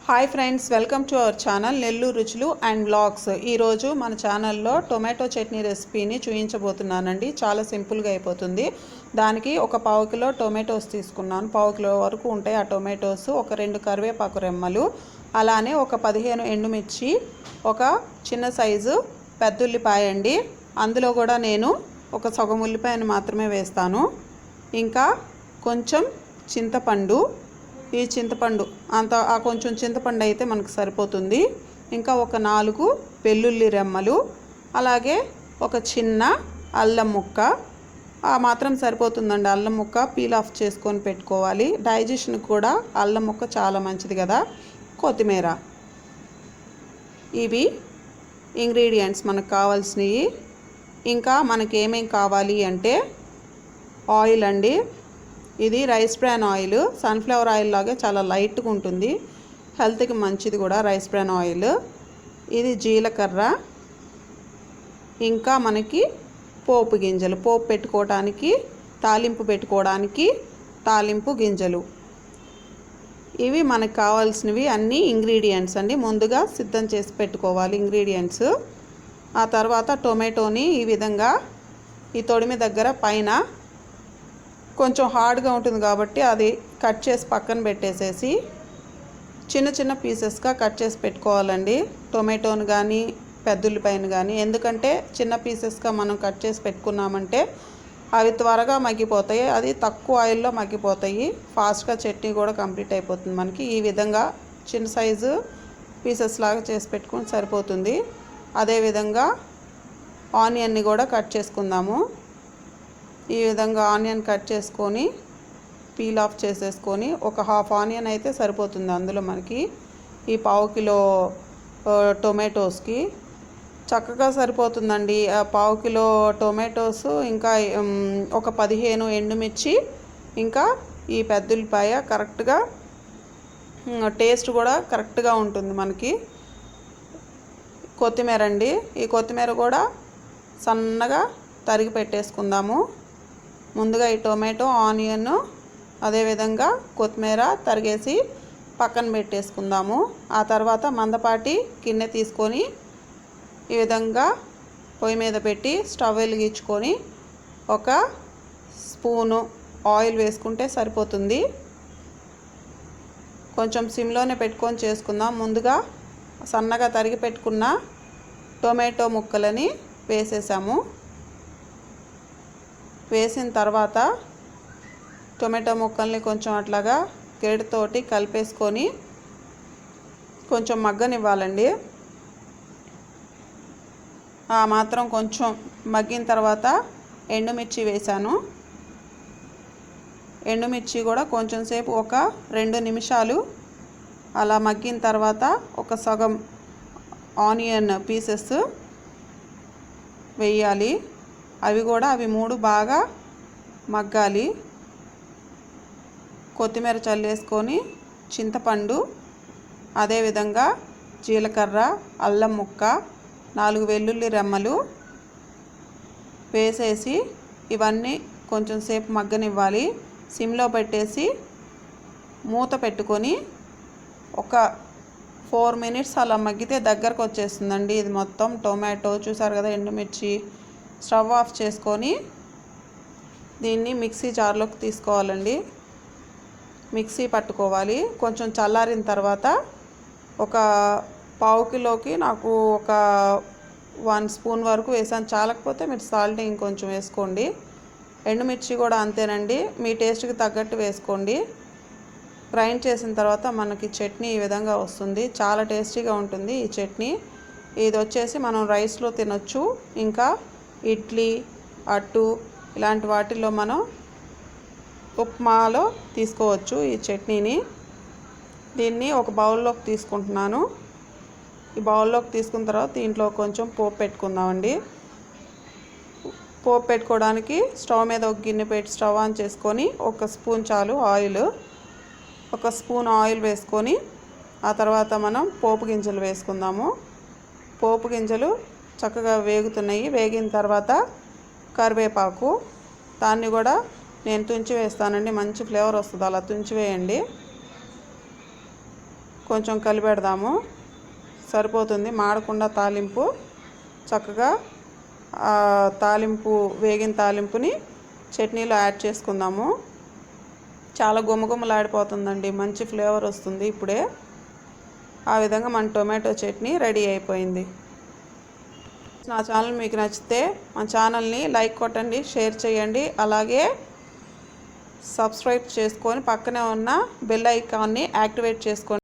Hi friends, welcome to our channel Nellore రుచులు and vlogs. ఈరోజు మన ఛానల్లో టొమాటో చట్నీ రెసిపీని చూపించబోతున్నానండి. చాలా సింపుల్గా అయిపోతుంది. దానికి ఒక పావు కిలో టొమాటోస్ తీసుకున్నాను. పావు కిలో వరకు ఉంటాయి ఆ టొమాటోస్. ఒక 2 కరివేపాకు రెమ్మలు, అలానే ఒక 15 ఎండుమిర్చి, ఒక చిన్న సైజు పెద్దుల్లిపాయ అండి. అందులో కూడా నేను ఒక సగం ఉల్లిపాయను మాత్రమే వేస్తాను. ఇంకా కొంచెం చింతపండు. ఈ చింతపండు కొంచెం చింతపండు అయితే మనకు సరిపోతుంది. ఇంకా ఒక 4 వెల్లుల్లి రెమ్మలు, అలాగే ఒక చిన్న అల్లం ముక్క. ఆ మాత్రం సరిపోతుందండి. అల్లం ముక్క పీల్ ఆఫ్ చేసుకొని పెట్టుకోవాలి. డైజెషన్కి కూడా అల్లం ముక్క చాలా మంచిది కదా. కొత్తిమీర. ఇవి ఇంగ్రీడియంట్స్ మనకు కావాల్సినవి. ఇంకా మనకి ఏమేం కావాలి అంటే ఆయిల్ అండి. ఇది rice bran oil, sunflower oil లాగే చాలా లైట్గా ఉంటుంది, హెల్త్కి మంచిది కూడా రైస్ బ్రాన్ ఆయిల్. ఇది జీలకర్ర. ఇంకా మనకి పోపు గింజలు, పోపు పెట్టుకోవడానికి, తాలింపు పెట్టుకోవడానికి తాలింపు గింజలు. ఇవి మనకు కావాల్సినవి అన్ని ఇంగ్రీడియంట్స్ అండి. ముందుగా సిద్ధం చేసి పెట్టుకోవాలి ఇంగ్రీడియంట్స్. ఆ తర్వాత టొమాటోని ఈ విధంగా ఈ తొడిమి దగ్గర పైన కొంచెం హార్డ్గా ఉంటుంది కాబట్టి అది కట్ చేసి పక్కన పెట్టేసేసి చిన్న చిన్న పీసెస్గా కట్ చేసి పెట్టుకోవాలండి. టొమాటోను కానీ పెద్దుల్లిపాయను కానీ. ఎందుకంటే చిన్న పీసెస్గా మనం కట్ చేసి పెట్టుకున్నామంటే అవి త్వరగా మగ్గిపోతాయి. అది తక్కువ ఆయిల్లో మగ్గిపోతాయి. ఫాస్ట్గా చట్నీ కూడా కంప్లీట్ అయిపోతుంది మనకి. ఈ విధంగా చిన్న సైజు పీసెస్ లాగా చేసి పెట్టుకుని సరిపోతుంది. అదేవిధంగా ఆనియన్ని కూడా కట్ చేసుకుందాము. ఈ విధంగా ఆనియన్ కట్ చేసుకొని పీల్ ఆఫ్ చేసేసుకొని ఒక హాఫ్ ఆనియన్ అయితే సరిపోతుంది అందులో మనకి. ఈ పావు కిలో టొమాటోస్కి చక్కగా సరిపోతుందండి. పావు కిలో టొమాటోస్, ఇంకా ఒక 15 ఎండుమిర్చి, ఇంకా ఈ పెద్దుల్లిపాయ కరెక్ట్గా టేస్ట్ కూడా కరెక్ట్గా ఉంటుంది మనకి. కొత్తిమీర అండి. ఈ కొత్తిమీర కూడా సన్నగా తరిగి పెట్టేసుకుందాము. ముందుగా ఈ టొమాటో, ఆనియన్, అదేవిధంగా కొత్తిమీర తరిగేసి పక్కన పెట్టేసుకుందాము. ఆ తర్వాత మందపాటి గిన్నె తీసుకొని ఈ విధంగా పొయ్యి మీద పెట్టి స్టవ్ వెలిగించుకొని ఒక స్పూను ఆయిల్ వేసుకుంటే సరిపోతుంది. కొంచెం సిమ్లోనే పెట్టుకొని చేసుకుందాం. ముందుగా సన్నగా తరిగి పెట్టుకున్న టొమాటో ముక్కలని వేసేసాము. వేసిన తర్వాత టొమాటో ముక్కల్ని కొంచెం అట్లాగా గేటుతోటి కలిపేసుకొని కొంచెం మగ్గనివ్వాలండి. ఆ మాత్రం కొంచెం మగ్గిన తర్వాత ఎండుమిర్చి వేసాను. ఎండుమిర్చి కూడా కొంచెం సేపు ఒక 2 నిమిషాలు అలా మగ్గిన తర్వాత ఒక సగం ఆనియన్ పీసెస్ వేయాలి. అవి 3 బాగా మగ్గాలి. కొత్తిమీర చల్లేసుకొని చింతపండు, అదేవిధంగా జీలకర్ర, అల్లం ముక్క, 4 వెల్లుల్లి రెమ్మలు వేసేసి ఇవన్నీ కొంచెం సేపు మగ్గనివ్వాలి. సిమ్లో పెట్టేసి మూత పెట్టుకొని ఒక 4 మినిట్స్ అలా మగ్గితే దగ్గరకు వచ్చేస్తుందండి. ఇది మొత్తం టొమాటో చూసారు కదా, ఎండుమిర్చి. స్టవ్ ఆఫ్ చేసుకొని దీన్ని మిక్సీ జార్లోకి తీసుకోవాలండి. మిక్సీ పట్టుకోవాలి. కొంచెం చల్లారిన తర్వాత ఒక పావు కిలోకి నాకు ఒక 1 స్పూన్ వరకు వేసాను. చాలకపోతే మీరు సాల్ట్ ఇంకొంచెం వేసుకోండి. ఎండుమిర్చి కూడా అంతేనండి, మీ టేస్ట్కి తగ్గట్టు వేసుకోండి. గ్రైండ్ చేసిన తర్వాత మనకి చట్నీ ఈ విధంగా వస్తుంది. చాలా టేస్టీగా ఉంటుంది ఈ చట్నీ. ఇది వచ్చేసి మనం రైస్లో తినొచ్చు, ఇంకా ఇడ్లీ, అట్టు ఇలాంటి వాటిల్లో మనం ఉప్మాలో తీసుకోవచ్చు ఈ చట్నీని. దీన్ని ఒక బౌల్లోకి తీసుకుంటున్నాను. ఈ బౌల్లోకి తీసుకున్న తర్వాత దీంట్లో కొంచెం పోపు పెట్టుకుందామండి. పోపు పెట్టుకోవడానికి స్టవ్ మీద ఒక గిన్నె పెట్టి స్టవ్ ఆన్ చేసుకొని ఒక స్పూన్ చాలు ఆయిల్, ఒక స్పూన్ ఆయిల్ వేసుకొని ఆ తర్వాత మనం పోపు గింజలు వేసుకుందాము. పోపు గింజలు చక్కగా వేగుతున్నాయి. వేగిన తర్వాత కరివేపాకు, దాన్ని కూడా నేను తుంచి వేస్తానండి. మంచి ఫ్లేవర్ వస్తుంది, అలా తుంచి వేయండి. కొంచెం కలిపెడదాము. సరిపోతుంది, మాడకుండా తాలింపు. చక్కగా తాలింపు వేగిన తాలింపుని చట్నీలో యాడ్ చేసుకుందాము. చాలా గుమగుమలాడిపోతుందండి, మంచి ఫ్లేవర్ వస్తుంది ఇప్పుడే. ఆ విధంగా మన టొమాటో చట్నీ రెడీ అయిపోయింది. నా ఛానల్ మీకు నచ్చితే మన ఛానల్ని లైక్ కొట్టండి, షేర్ చేయండి, అలాగే సబ్స్క్రైబ్ చేసుకొని పక్కనే ఉన్న బెల్ ఐకాన్ని యాక్టివేట్ చేసుకోండి.